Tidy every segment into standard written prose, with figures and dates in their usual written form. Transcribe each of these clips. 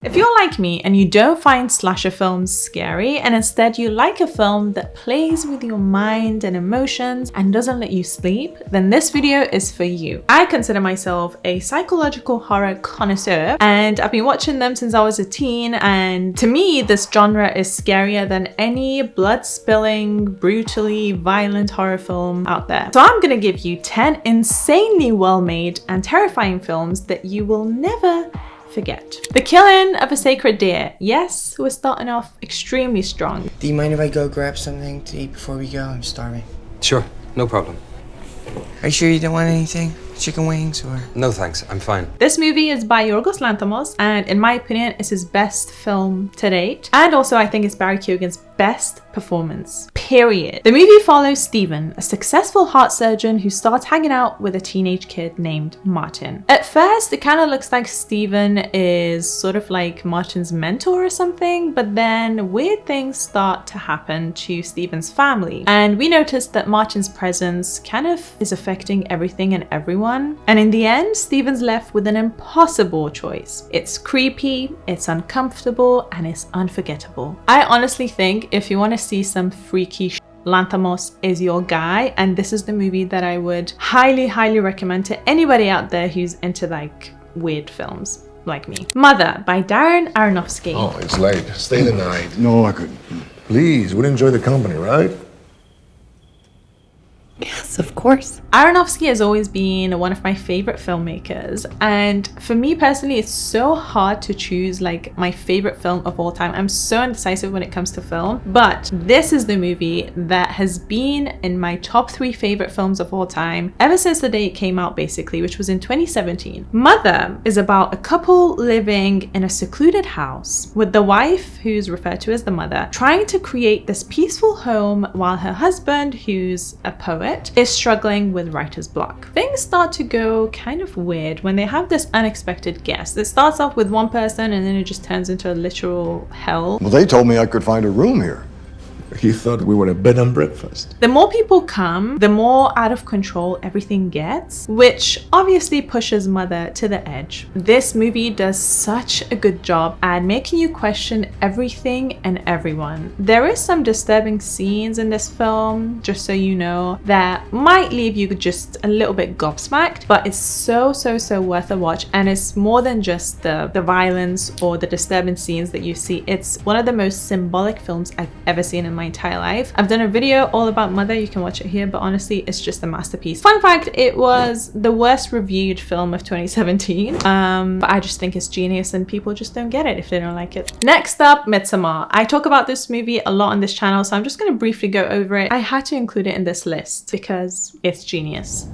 If you're like me and you don't find slasher films scary and instead you like a film that plays with your mind and emotions and doesn't let you sleep, then this video is for you. I consider myself a psychological horror connoisseur and I've been watching them since I was a teen, and to me this genre is scarier than any blood-spilling, brutally violent horror film out there. So I'm gonna give you 10 insanely well-made and terrifying films that you will never forget. The Killing of a Sacred Deer. Yes, we're starting off extremely strong. Do you mind if I go grab something to eat before we go? I'm starving. Sure, no problem. Are you sure you don't want anything? Chicken wings or? No thanks, I'm fine. This movie is by Yorgos Lanthimos and in my opinion it's his best film to date, and also I think it's Barry Keoghan's best performance, period. The movie follows Stephen, a successful heart surgeon who starts hanging out with a teenage kid named Martin. At first it kind of looks like Stephen is sort of like Martin's mentor or something, but then weird things start to happen to Stephen's family and we notice that Martin's presence kind of is affecting everything and everyone. And in the end, Stephen's left with an impossible choice. It's creepy, it's uncomfortable, and it's unforgettable. I honestly think if you want to see some freaky shit, Lanthimos is your guy, and this is the movie that I would highly recommend to anybody out there who's into like weird films like me. Mother by Darren Aronofsky. Oh, it's late. Stay the night. No, I couldn't. Please, we'd enjoy the company, right? Yes, of course. Aronofsky has always been one of my favorite filmmakers, and for me personally it's so hard to choose like my favorite film of all time. I'm so indecisive when it comes to film, but this is the movie that has been in my top 3 favorite films of all time ever since the day it came out basically, which was in 2017. Mother is about a couple living in a secluded house with the wife, who's referred to as the mother, trying to create this peaceful home while her husband, who's a poet, is struggling with writer's block. Things start to go kind of weird when they have this unexpected guest. It starts off with one person and then it just turns into a literal hell. Well, they told me I could find a room here. He thought we were a bed and breakfast. The more people come, the more out of control everything gets, which obviously pushes Mother to the edge. This movie does such a good job at making you question everything and everyone. There is some disturbing scenes in this film, just so you know, that might leave you just a little bit gobsmacked, but it's so worth a watch, and it's more than just the violence or the disturbing scenes that you see. It's one of the most symbolic films I've ever seen in my entire life. I've done a video all about Mother, you can watch it here, but honestly it's just a masterpiece. Fun fact, it was the worst reviewed film of 2017, but I just think it's genius and people just don't get it if they don't like it. Next up, Midsommar. I talk about this movie a lot on this channel, so I'm just going to briefly go over it. I had to include it in this list because it's genius.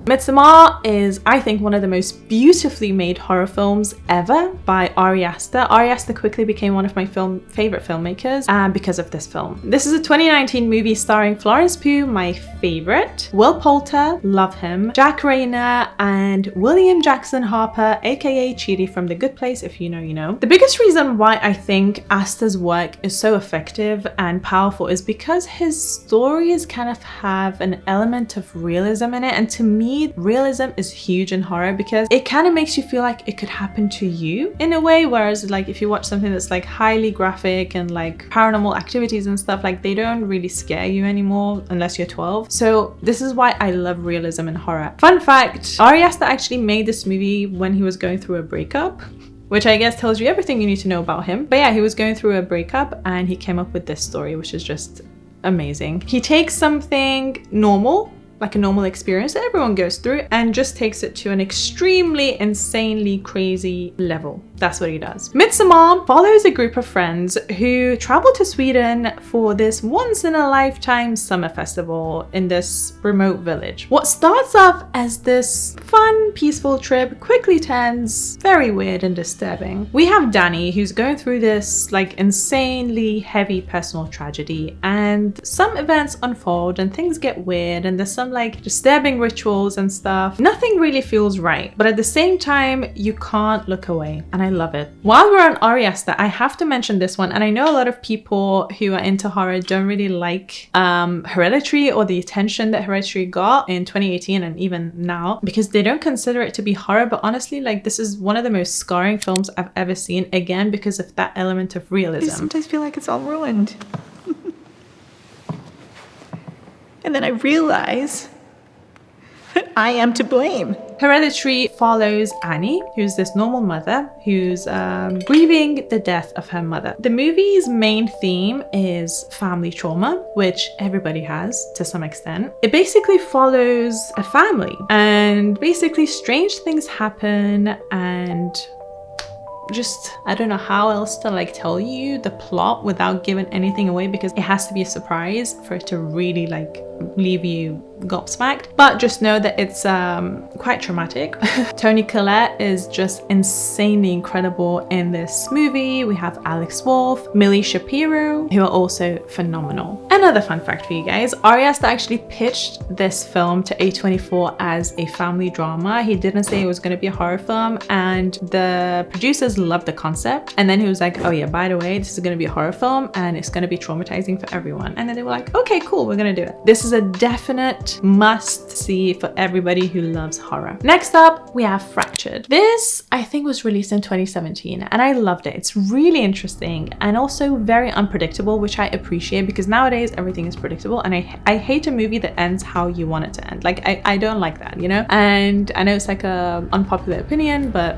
Midsommar is, I think, one of the most beautifully made horror films ever by Ari Aster. Ari Aster quickly became one of my favorite filmmakers because of this film. This is a 2019 movie starring Florence Pugh, my favorite, Will Poulter, love him, Jack Rayner, and William Jackson Harper, aka Chidi from The Good Place. If you know, you know. The biggest reason why I think Aster's work is so effective and powerful is because his stories kind of have an element of realism in it, and to me realism is huge in horror because it kind of makes you feel like it could happen to you in a way, whereas like if you watch something that's like highly graphic and like paranormal activities and stuff, like they don't really scare you anymore unless you're 12. So this is why I love realism in horror. Fun fact, Ari Aster actually made this movie when he was going through a breakup, which I guess tells you everything you need to know about him. But yeah, he was going through a breakup and he came up with this story, which is just amazing. He takes something normal, like a normal experience that everyone goes through, and just takes it to an extremely insanely crazy level. That's what he does. Midsommar follows a group of friends who travel to Sweden for this once-in-a-lifetime summer festival in this remote village. What starts off as this fun, peaceful trip quickly turns very weird and disturbing. We have Danny, who's going through this like insanely heavy personal tragedy, and some events unfold and things get weird, and there's some like disturbing rituals and stuff. Nothing really feels right, but at the same time, you can't look away, and I love it. While we're on Ari Aster, I have to mention this one, and I know a lot of people who are into horror don't really like Hereditary or the attention that Hereditary got in 2018 and even now, because they don't consider it to be horror, but honestly, like, this is one of the most scarring films I've ever seen, again because of that element of realism. I sometimes feel like it's all ruined. And then I realize that I am to blame. Hereditary follows Annie, who's this normal mother who's grieving the death of her mother. The movie's main theme is family trauma, which everybody has to some extent. It basically follows a family, and basically strange things happen, and just, I don't know how else to like tell you the plot without giving anything away, because it has to be a surprise for it to really like leave you gobsmacked. But just know that it's quite traumatic. Toni Collette is just insanely incredible in this movie. We have Alex Wolff, Millie Shapiro, who are also phenomenal. Another fun fact for you guys, Ari Aster actually pitched this film to A24 as a family drama. He didn't say it was going to be a horror film, and the producers loved the concept, and then he was like, oh yeah, by the way, this is going to be a horror film and it's going to be traumatizing for everyone. And then they were like, okay, cool, we're going to do it. This is a definite must see for everybody who loves horror. Next up, we have Fractured. This, I think, was released in 2017 and I loved it. It's really interesting and also very unpredictable, which I appreciate, because nowadays everything is predictable, and I hate a movie that ends how you want it to end. Like, I don't like that, you know? And I know it's like a unpopular opinion, but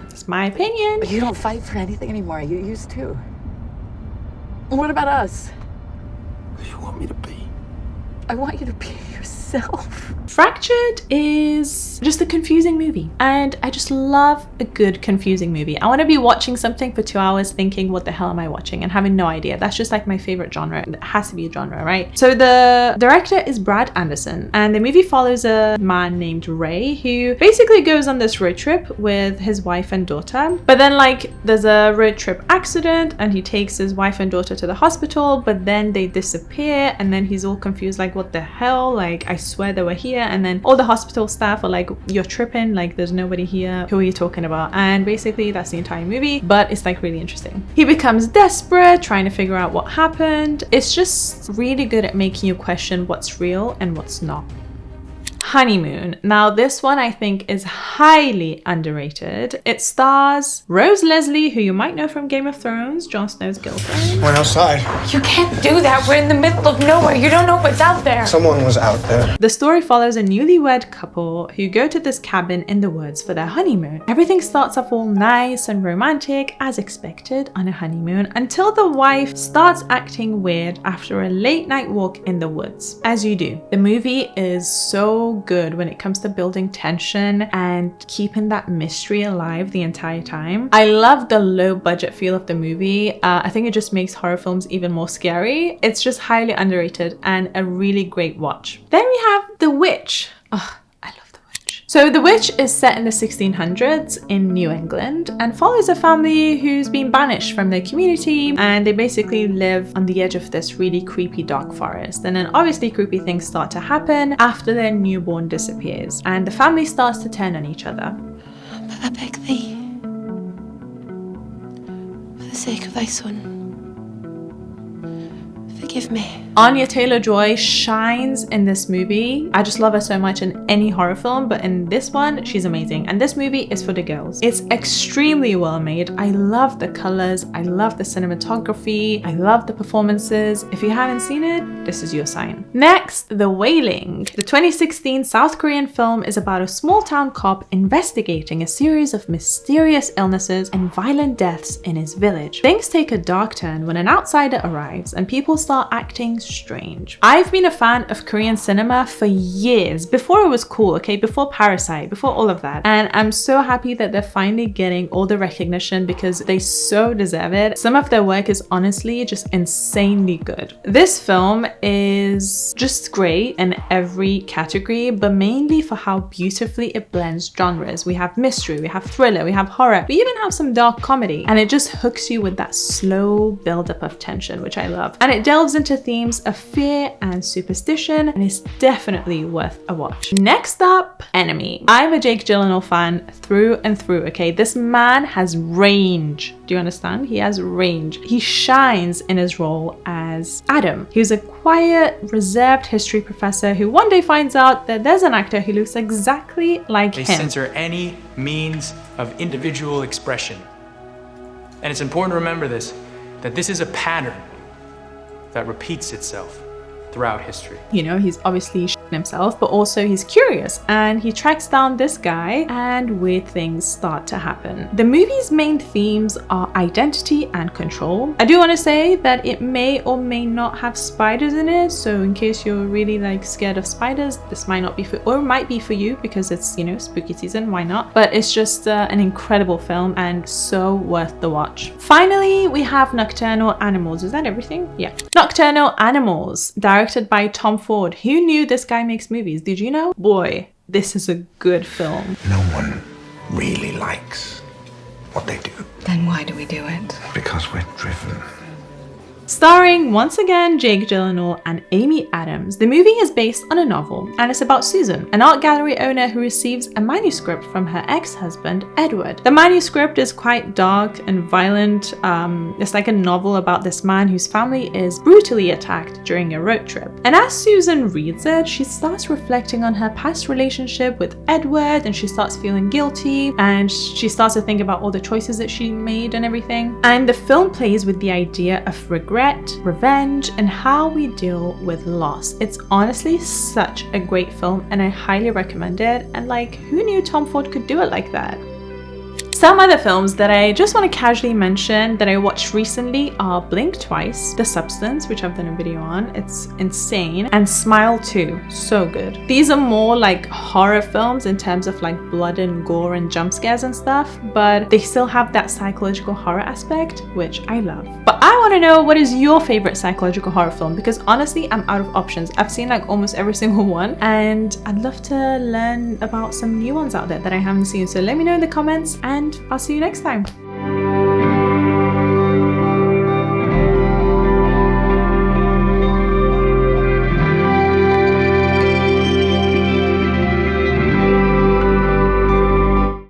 it's my opinion. But you don't fight for anything anymore. You used to. What about us? What do you want me to be? I want you to be yourself. Fractured is just a confusing movie, and I just love a good confusing movie. I want to be watching something for 2 hours thinking, what the hell am I watching, and having no idea. That's just like my favorite genre. It has to be a genre, right? So the director is Brad Anderson, and the movie follows a man named Ray who basically goes on this road trip with his wife and daughter, but then like there's a road trip accident and he takes his wife and daughter to the hospital, but then they disappear, and then he's all confused, like, what the hell, like, I swear they were here. And then all the hospital staff are like, you're tripping, like there's nobody here, who are you talking about? And basically that's the entire movie, but it's like really interesting. He becomes desperate trying to figure out what happened. It's just really good at making you question what's real and what's not. Honeymoon. Now this one I think is highly underrated. It stars Rose Leslie, who you might know from Game of Thrones, Jon Snow's girlfriend. Went outside. You can't do that. We're in the middle of nowhere. You don't know what's out there. Someone was out there. The story follows a newlywed couple who go to this cabin in the woods for their honeymoon. Everything starts off all nice and romantic as expected on a honeymoon, until the wife starts acting weird after a late night walk in the woods, as you do. The movie is so good when it comes to building tension and keeping that mystery alive the entire time. I love the low budget feel of the movie. I think it just makes horror films even more scary. It's just highly underrated and a really great watch. Then we have The Witch. Oh, I love The Witch. So The Witch is set in the 1600s in New England and follows a family who's been banished from their community, and they basically live on the edge of this really creepy dark forest. And then obviously creepy things start to happen after their newborn disappears, and the family starts to turn on each other. But I beg thee, for the sake of thy son, forgive me. Anya Taylor-Joy shines in this movie. I just love her so much in any horror film, but in this one, she's amazing. And this movie is for the girls. It's extremely well made. I love the colors. I love the cinematography. I love the performances. If you haven't seen it, this is your sign. Next, The Wailing. The 2016 South Korean film is about a small town cop investigating a series of mysterious illnesses and violent deaths in his village. Things take a dark turn when an outsider arrives and people start acting strange. I've been a fan of Korean cinema for years, before it was cool, okay? Before Parasite, before all of that. And I'm so happy that they're finally getting all the recognition because they so deserve it. Some of their work is honestly just insanely good. This film is just great in every category, but mainly for how beautifully it blends genres. We have mystery, we have thriller, we have horror, we even have some dark comedy, and it just hooks you with that slow buildup of tension, which I love. And it delves into themes themes of fear and superstition, and is definitely worth a watch. Next up, Enemy. I'm a Jake Gyllenhaal fan through and through, okay? This man has range. Do you understand? He has range. He shines in his role as Adam. He's a quiet, reserved history professor who one day finds out that there's an actor who looks exactly like They him. censor any means of individual expression. And it's important to remember this, that this is a pattern that repeats itself throughout history. You know, he's obviously shitting himself, but also he's curious and he tracks down this guy and weird things start to happen. The movie's main themes are identity and control. I do want to say that it may or may not have spiders in it, so in case you're really like scared of spiders, this might not be for, or it might be for you because it's, you know, spooky season, why not? But it's just an incredible film and so worth the watch. Finally, we have Nocturnal Animals. Is that everything? Yeah. Nocturnal Animals, directed by Tom Ford. Who knew this guy makes movies? Did you know? Boy, this is a good film. No one really likes what they do Then why do we do it? because we're driven. Starring once again Jake Gyllenhaal and Amy Adams, the movie is based on a novel and it's about Susan, an art gallery owner who receives a manuscript from her ex-husband Edward. The manuscript is quite dark and violent. It's like a novel about this man whose family is brutally attacked during a road trip. And as Susan reads it, she starts reflecting on her past relationship with Edward and she starts feeling guilty and she starts to think about all the choices that she made and everything. And the film plays with the idea of regret, revenge, and how we deal with loss. It's honestly such a great film and I highly recommend it. And like, who knew Tom Ford could do it like that? Some other films that I just want to casually mention that I watched recently are Blink Twice, The Substance, which I've done a video on, it's insane, and Smile 2, so good. These are more like horror films in terms of like blood and gore and jump scares and stuff, but they still have that psychological horror aspect, which I love. But I want to know, what is your favorite psychological horror film? Because honestly, I'm out of options. I've seen like almost every single one and I'd love to learn about some new ones out there that I haven't seen. So let me know in the comments and I'll see you next time.